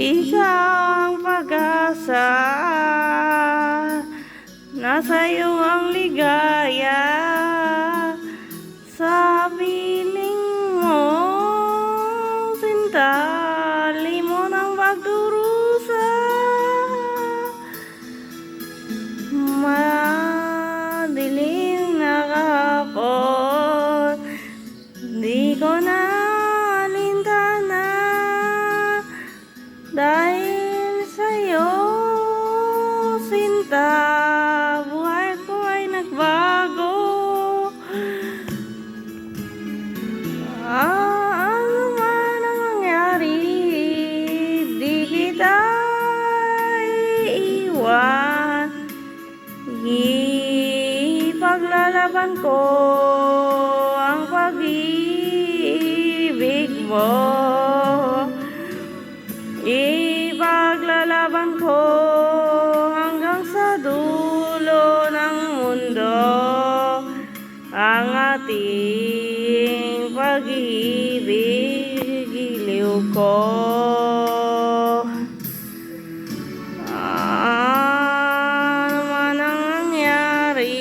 Ikaw ang pag-asa, nasa iyo ang ligaya, sa piling mo, sinta, limon ang pagdurusa. Madilim na kahapon, di ko na alintana, dahil sa'yo, sinta, buhay ko ay nagbago. Ano man ang nangyari, di kita iiwan. Ipaglalaban ko ang pag-ibig mo. Ipaglalaban ko hanggang sa dulo ng mundo ang ating pag-ibig, giliw ko. Ano man ang nangyari,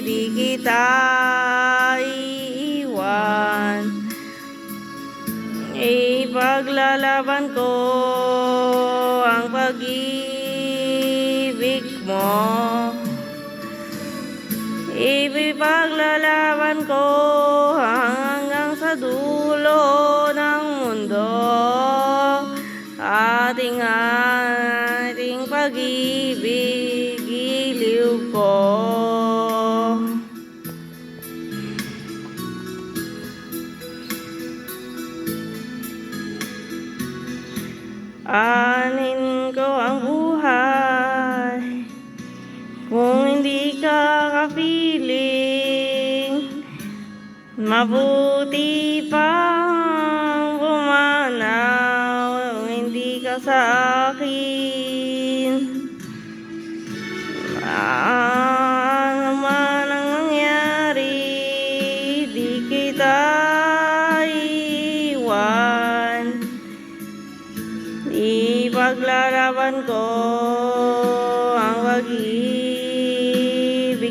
di kita iiwan. Ipaglalaban ko ang pag-ibig mo. Ipaglalaban ko hanggang sa dulo ng mundo ating pag-ibig, giliw ko. Anin ko ang buhay kung hindi ka kapiling. Mabuti pang pumanaw kung hindi ka sa akin. Ano man ang nangyari, di kita iiwan. Ipaglalaban ko ang pag-ibig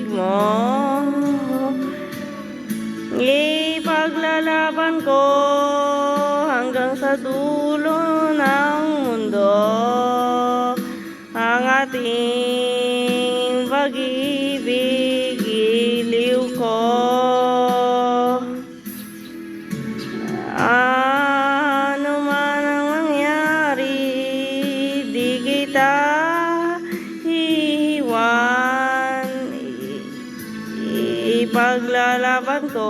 mo. Ipaglalaban ko hanggang sa dulo ng mundo ang ating pag-ibig, giliw ko. Ano man ang mangyari, di kita iiwan. Ipaglalaban ko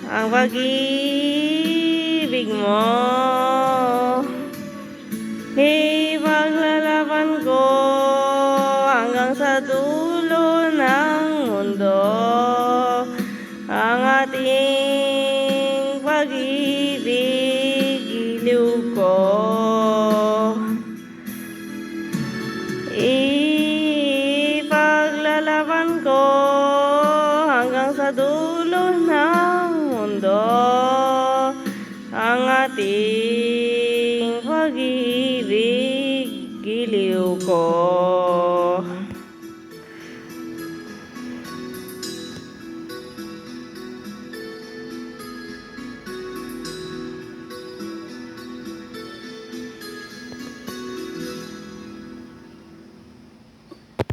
ang pag-ibig mo. Ipaglalaban ko hanggang sa dulo ng mundo ang ating pag-ibig, giliw ko. Ipaglalaban ko hanggang sa dulo ng mundo ang ating pag-ibig, giliw ko.